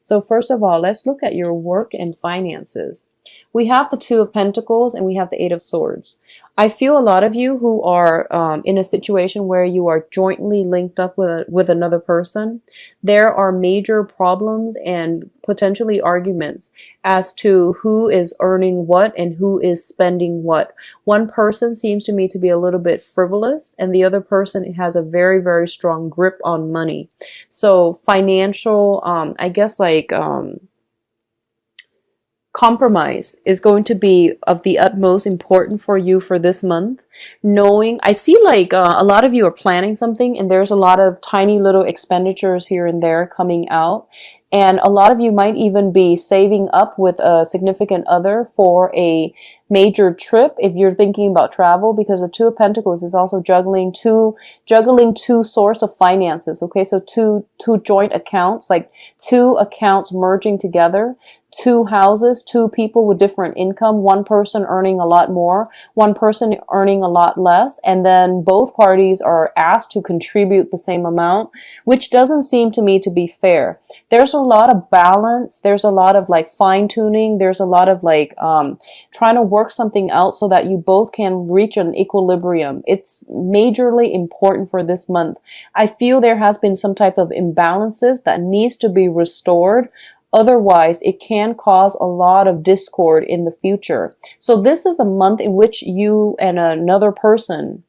So first of all, let's look at your work and finances. We have the Two of Pentacles and we have the Eight of Swords. I feel a lot of you who are in a situation where you are jointly linked up with another person, there are major problems and potentially arguments as to who is earning what and who is spending what. One person seems to me to be a little bit frivolous, and the other person has a very, very strong grip on money. So financial, I guess compromise is going to be of the utmost important for you for this month. Knowing, I see a lot of you are planning something and there's a lot of tiny little expenditures here and there coming out. And a lot of you might even be saving up with a significant other for a major trip if you're thinking about travel, because the Two of Pentacles is also juggling two source of finances. Okay, so two joint accounts, like two accounts merging together, two houses, two people with different income, one person earning a lot more, one person earning a lot less, and then both parties are asked to contribute the same amount, which doesn't seem to me to be fair. There's a lot of balance, there's a lot of fine tuning, there's a lot of trying to work something out so that you both can reach an equilibrium. It's majorly important for this month. I feel there has been some type of imbalances that needs to be restored. Otherwise, it can cause a lot of discord in the future. So this is a month in which you and another person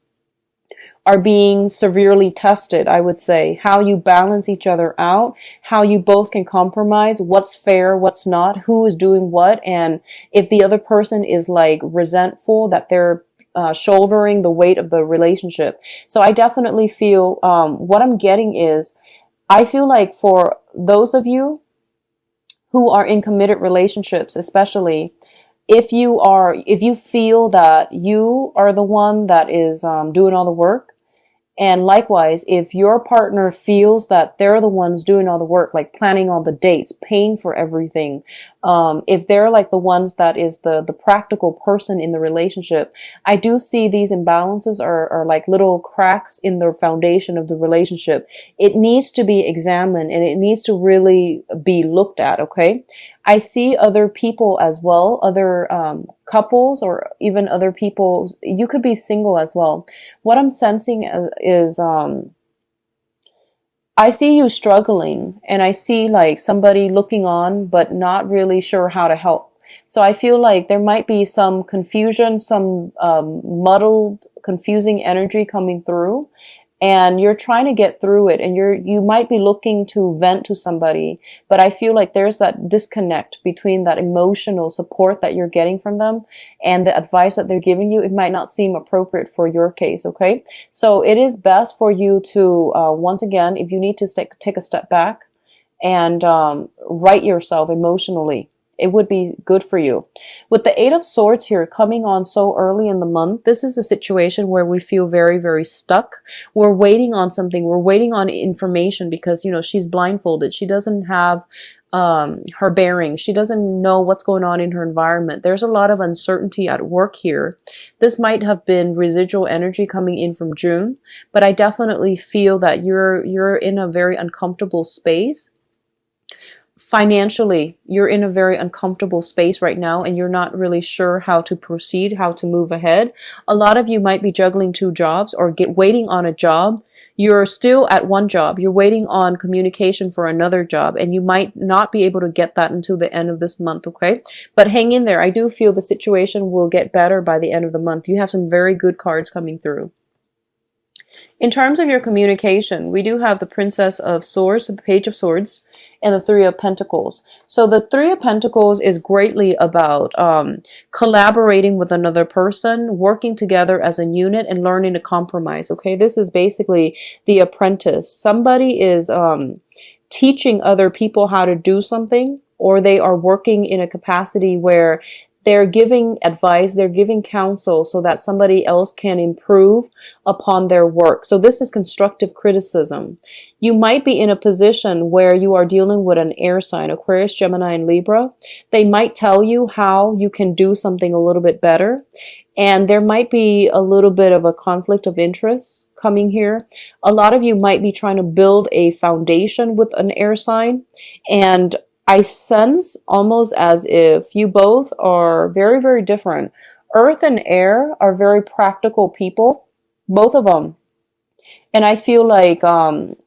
are being severely tested, I would say. How you balance each other out, how you both can compromise, what's fair, what's not, who is doing what, and if the other person is resentful that they're shouldering the weight of the relationship. So I definitely feel, what I'm getting is, I feel like for those of you who are in committed relationships, especially, if you feel that you are the one that is doing all the work, and likewise, if your partner feels that they're the ones doing all the work, like planning all the dates, paying for everything, if they're the ones that is the practical person in the relationship, I do see these imbalances are like little cracks in the foundation of the relationship. It needs to be examined and it needs to really be looked at, okay? I see other people as well, other couples, or even other people. You could be single as well. What I'm sensing is I see you struggling, and I see somebody looking on but not really sure how to help. So I feel like there might be some confusion, some muddled, confusing energy coming through. And you're trying to get through it, and you might be looking to vent to somebody, but I feel like there's that disconnect between that emotional support that you're getting from them and the advice that they're giving you. It might not seem appropriate for your case, okay? So it is best for you to, once again, if you need to take a step back and right yourself emotionally, it would be good for you. With the Eight of Swords here coming on so early in the month, this is a situation where we feel very, very stuck. We're waiting on something. We're waiting on information because, she's blindfolded. She doesn't have her bearings. She doesn't know what's going on in her environment. There's a lot of uncertainty at work here. This might have been residual energy coming in from June, but I definitely feel that you're in a very uncomfortable space. Financially, you're in a very uncomfortable space right now, and you're not really sure how to proceed, how to move ahead. A lot of you might be juggling two jobs or waiting on a job. You're still at one job. You're waiting on communication for another job, and you might not be able to get that until the end of this month, okay? But hang in there. I do feel the situation will get better by the end of the month. You have some very good cards coming through. In terms of your communication, we do have the Princess of Swords, the Page of Swords, and the Three of Pentacles. So the Three of Pentacles is greatly about collaborating with another person, working together as a unit, and learning to compromise. Okay, this is basically the apprentice. Somebody is teaching other people how to do something, or they are working in a capacity where they're giving advice, they're giving counsel so that somebody else can improve upon their work. So this is constructive criticism. You might be in a position where you are dealing with an air sign, Aquarius, Gemini, and Libra. They might tell you how you can do something a little bit better. And there might be a little bit of a conflict of interest coming here. A lot of you might be trying to build a foundation with an air sign, and I sense almost as if you both are very, very different. Earth and air are very practical people, both of them. And I feel like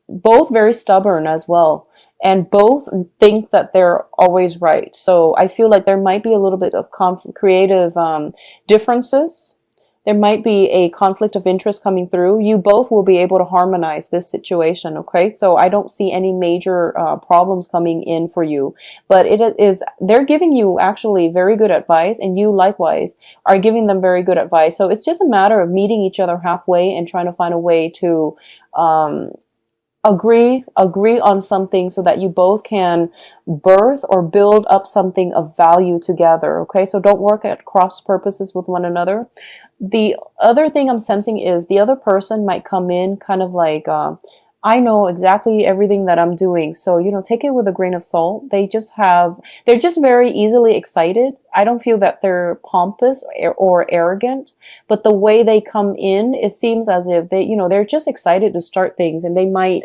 both very stubborn as well. And both think that they're always right. So I feel like there might be a little bit of creative differences. There might be a conflict of interest coming through. You both will be able to harmonize this situation, okay? So I don't see any major problems coming in for you. But they're giving you actually very good advice, and you likewise are giving them very good advice. So it's just a matter of meeting each other halfway and trying to find a way to um, agree on something so that you both can birth or build up something of value together. Okay, so don't work at cross purposes with one another. The other thing I'm sensing is the other person might come in kind of like, I know exactly everything that I'm doing. So, take it with a grain of salt. They're just very easily excited. I don't feel that they're pompous or arrogant, but the way they come in, it seems as if they're just excited to start things, and they might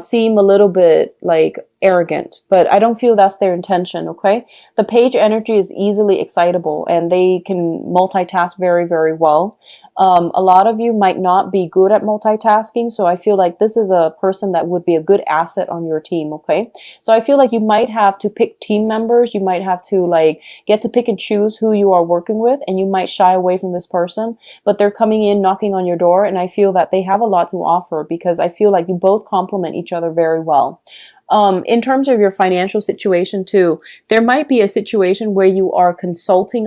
seem a little bit like arrogant, but I don't feel that's their intention, okay? The page energy is easily excitable, and they can multitask very, very well. A lot of you might not be good at multitasking, so I feel like this is a person that would be a good asset on your team, okay? So I feel like you might have to pick team members. You might have to get to pick and choose who you are working with, and you might shy away from this person, but they're coming in, knocking on your door, and I feel that they have a lot to offer because I feel like you both complement each other very well. In terms of your financial situation too, there might be a situation where you are consulting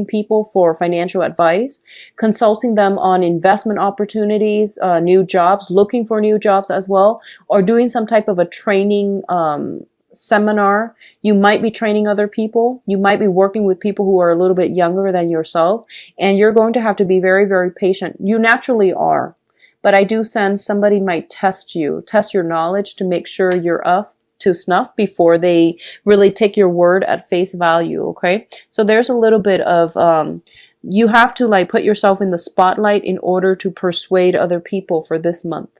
people for financial advice, consulting them on investment opportunities, new jobs, looking for new jobs as well, or doing some type of a training, seminar. You might be training other people. You might be working with people who are a little bit younger than yourself, and you're going to have to be very, very patient. You naturally are. But I do sense somebody might test your knowledge to make sure you're up to snuff before they really take your word at face value, okay? So there's a little bit of, you have to put yourself in the spotlight in order to persuade other people for this month.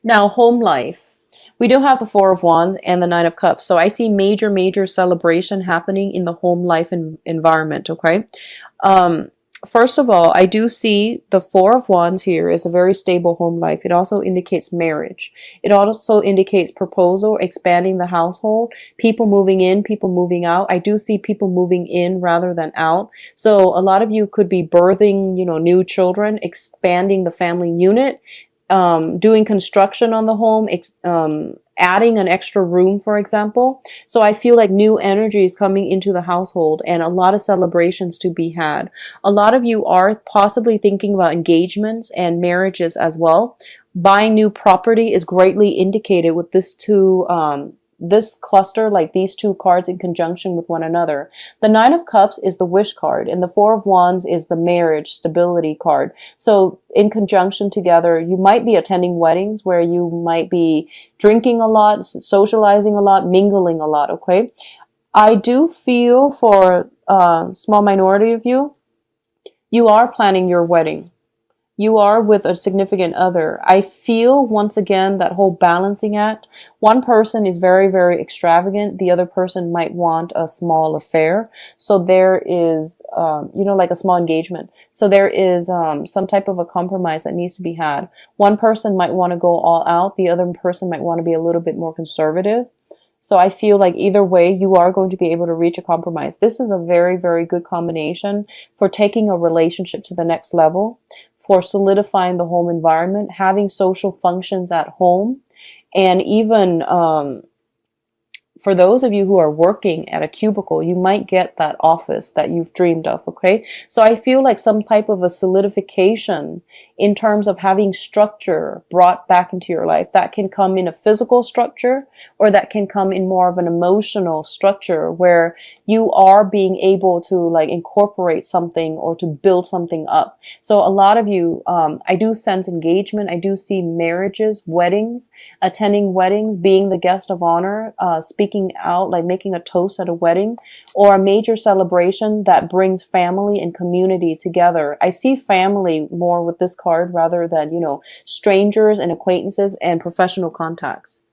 Now, home life. We do have the Four of Wands and the Nine of Cups. So I see major, major celebration happening in the home life environment, okay? First of all, I do see the Four of Wands here is a very stable home life. It also indicates marriage. It also indicates proposal, expanding the household, people moving in, people moving out. I do see people moving in rather than out. So a lot of you could be birthing, new children, expanding the family unit, doing construction on the home, adding an extra room, for example. So I feel like new energy is coming into the household and a lot of celebrations to be had. A lot of you are possibly thinking about engagements and marriages as well. Buying new property is greatly indicated with this cluster, like these two cards in conjunction with one another. The Nine of Cups is the wish card, and the Four of Wands is the marriage stability card. So in conjunction together, you might be attending weddings where you might be drinking a lot, socializing a lot, mingling a lot, okay? I do feel for a small minority of you, you are planning your wedding. You are with a significant other. I feel once again that whole balancing act. One person is very, very extravagant. The other person might want a small affair. So there is, like a small engagement. So there is some type of a compromise that needs to be had. One person might want to go all out. The other person might want to be a little bit more conservative. So I feel like either way, you are going to be able to reach a compromise. This is a very, very good combination for taking a relationship to the next level, for solidifying the home environment, having social functions at home, and even for those of you who are working at a cubicle, you might get that office that you've dreamed of, okay? So I feel like some type of a solidification in terms of having structure brought back into your life. That can come in a physical structure, or that can come in more of an emotional structure where you are being able to incorporate something or to build something up. So a lot of you, I do sense engagement. I do see marriages, weddings, attending weddings, being the guest of honor, speaking out, making a toast at a wedding, or a major celebration that brings family and community together. I see family more with this card card rather than, strangers and acquaintances and professional contacts.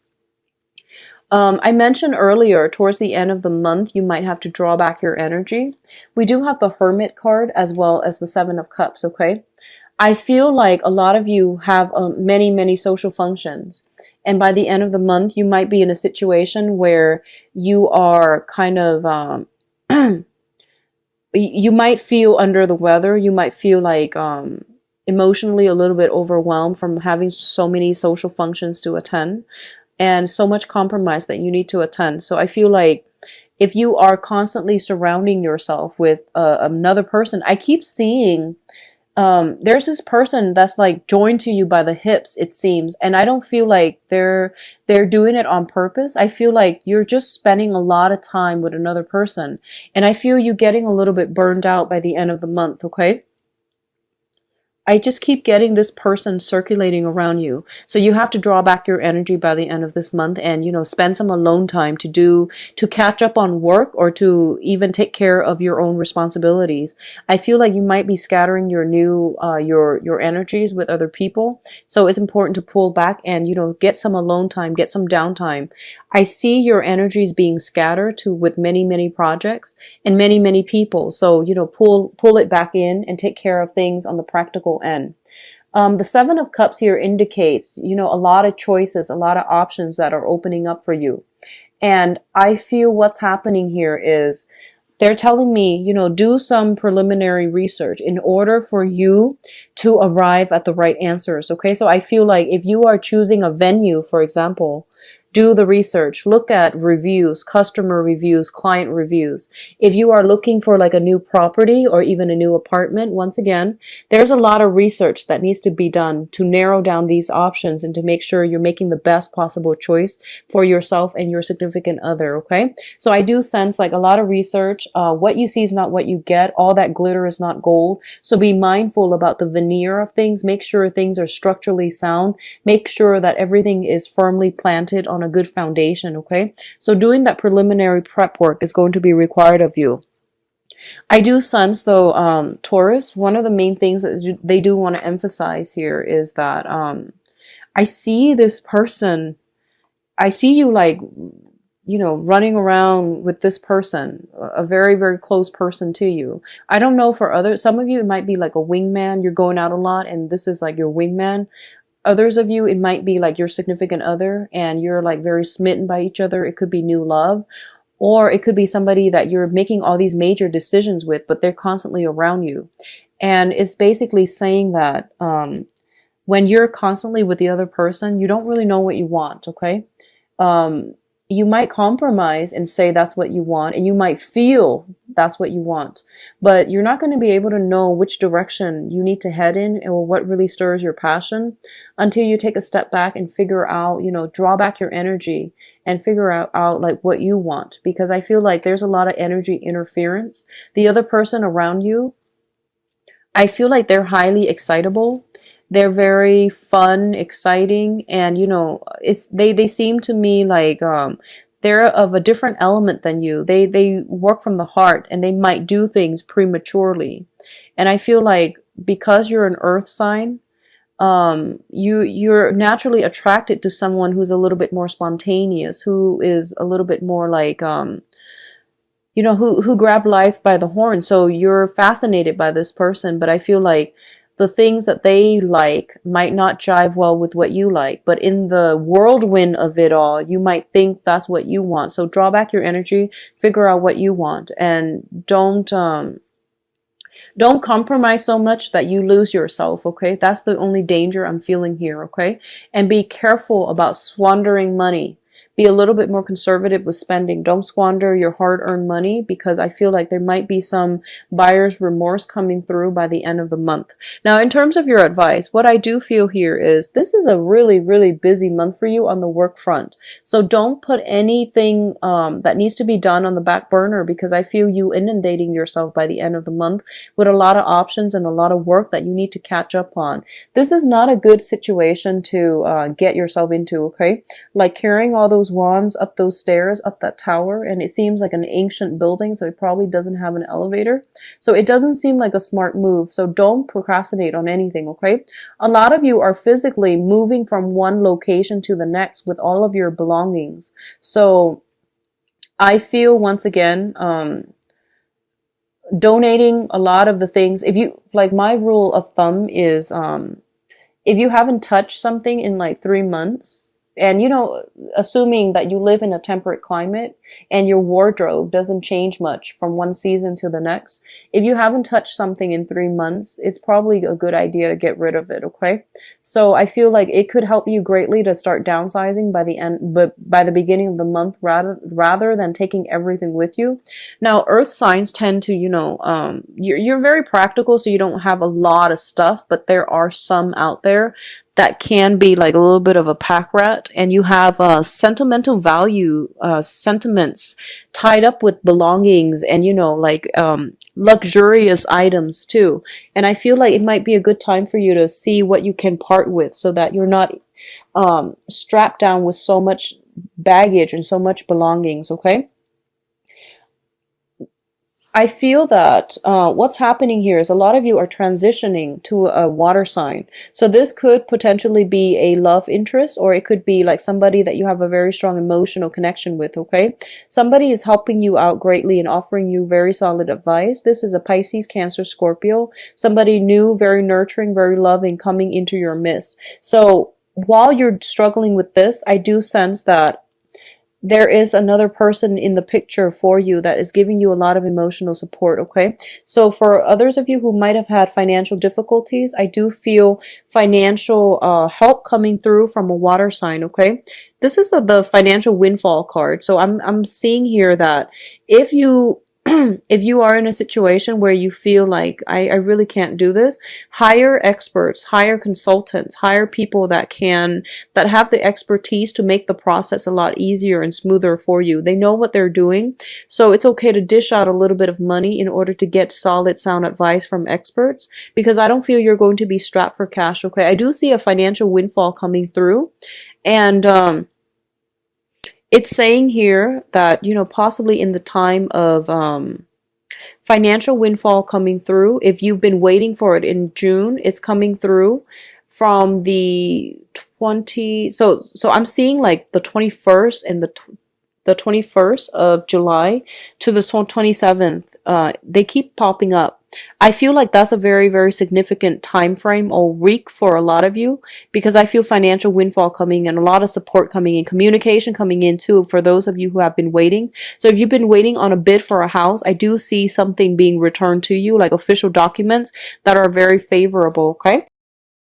I mentioned earlier, towards the end of the month, you might have to draw back your energy. We do have the Hermit card as well as the Seven of Cups, okay? I feel like a lot of you have many, many social functions. And by the end of the month, you might be in a situation where you are kind of, you might feel under the weather. You might feel like emotionally a little bit overwhelmed from having so many social functions to attend and so much compromise that you need to attend. So I feel like if you are constantly surrounding yourself with another person, I keep seeing there's this person that's like joined to you by the hips, it seems. And I don't feel like they're doing it on purpose. I feel like you're just spending a lot of time with another person. And I feel you getting a little bit burned out by the end of the month, okay? I just keep getting this person circulating around you. So you have to draw back your energy by the end of this month and, spend some alone time to catch up on work or to even take care of your own responsibilities. I feel like you might be scattering your energies with other people. So it's important to pull back and, get some alone time, get some downtime. I see your energies being scattered with many, many projects and many, many people. So, pull it back in and take care of things on the practical end. The Seven of Cups here indicates, a lot of choices, a lot of options that are opening up for you. And I feel what's happening here is they're telling me, do some preliminary research in order for you to arrive at the right answers. Okay. So I feel like if you are choosing a venue, for example, do the research, look at reviews, customer reviews, client reviews. If you are looking for like a new property or even a new apartment, once again, there's a lot of research that needs to be done to narrow down these options and to make sure you're making the best possible choice for yourself and your significant other, okay? So I do sense like a lot of research. What you see is not what you get. All that glitter is not gold. So be mindful about the veneer of things. Make sure things are structurally sound. Make sure that everything is firmly planted on a good foundation, okay? So doing that preliminary prep work is going to be required of you. I do sense though, Taurus, one of the main things that they do want to emphasize here is that I see this person, I see you like, running around with this person, a very, very close person to you. I don't know for others, some of you, it might be like a wingman. You're going out a lot and this is like your wingman. Others of you, it might be like your significant other and you're like very smitten by each other. It could be new love, or it could be somebody that you're making all these major decisions with, but they're constantly around you. And it's basically saying that when you're constantly with the other person, you don't really know what you want, okay? You might compromise and say that's what you want, and you might feel that's what you want, but you're not going to be able to know which direction you need to head in or what really stirs your passion until you take a step back and figure out, draw back your energy and figure out like what you want, because I feel like there's a lot of energy interference. The other person around you, I feel like they're highly excitable. They're very fun, exciting, and they seem to me like they're of a different element than you. They work from the heart and they might do things prematurely. And I feel like because you're an earth sign, you're naturally attracted to someone who's a little bit more spontaneous, who is a little bit more like who grab life by the horn. So you're fascinated by this person, but I feel like the things that they like might not jive well with what you like, but in the whirlwind of it all, you might think that's what you want. So draw back your energy, figure out what you want, and don't compromise so much that you lose yourself, okay? That's the only danger I'm feeling here, okay? And be careful about squandering money. Be a little bit more conservative with spending. Don't squander your hard-earned money, because I feel like there might be some buyer's remorse coming through by the end of the month. Now, in terms of your advice, what I do feel here is this is a really, really busy month for you on the work front. So don't put anything that needs to be done on the back burner, because I feel you inundating yourself by the end of the month with a lot of options and a lot of work that you need to catch up on. This is not a good situation to get yourself into, okay? Like carrying all those those wands up those stairs, up that tower, and it seems like an ancient building, so it probably doesn't have an elevator. So it doesn't seem like a smart move. So don't procrastinate on anything, okay? A lot of you are physically moving from one location to the next with all of your belongings. So I feel, once again, donating a lot of the things. If you, like, my rule of thumb is, if you haven't touched something in like 3 months, and you know, assuming that you live in a temperate climate and your wardrobe doesn't change much from one season to the next, if you haven't touched something in 3 months, it's probably a good idea to get rid of it, okay? So I feel like it could help you greatly to start downsizing by the end, but by the beginning of the month, rather than taking everything with you. Now, earth signs tend to, you know, you're very practical, so you don't have a lot of stuff, but there are some out there that can be like a little bit of a pack rat, and you have sentimental value, sentiments tied up with belongings, and you know, like luxurious items too. And I feel like it might be a good time for you to see what you can part with, so that you're not strapped down with so much baggage and so much belongings, okay? I feel that what's happening here is a lot of you are transitioning to a water sign. So this could potentially be a love interest, or it could be like somebody that you have a very strong emotional connection with, okay? Somebody is helping you out greatly and offering you very solid advice. This is a Pisces, Cancer, Scorpio. Somebody new, very nurturing, very loving, coming into your midst. So while you're struggling with this, I do sense that there is another person in the picture for you that is giving you a lot of emotional support, okay? So for others of you who might have had financial difficulties, I do feel financial help coming through from a water sign, okay? This is the financial windfall card. So I'm seeing here that if you if you are in a situation where you feel like I really can't do this, hire experts, hire consultants, hire people that have the expertise to make the process a lot easier and smoother for you. They know what they're doing. So it's okay to dish out a little bit of money in order to get solid, sound advice from experts, because I don't feel you're going to be strapped for cash, okay? I do see a financial windfall coming through, and it's saying here that, you know, possibly in the time of financial windfall coming through, if you've been waiting for it in June, it's coming through from the 20, so I'm seeing like the 21st and the 21st of July to the 27th. They keep popping up. I feel like that's a very, very significant time frame or week for a lot of you, because I feel financial windfall coming and a lot of support coming in, communication coming in too for those of you who have been waiting. So if you've been waiting on a bid for a house, I do see something being returned to you, like official documents that are very favorable, okay?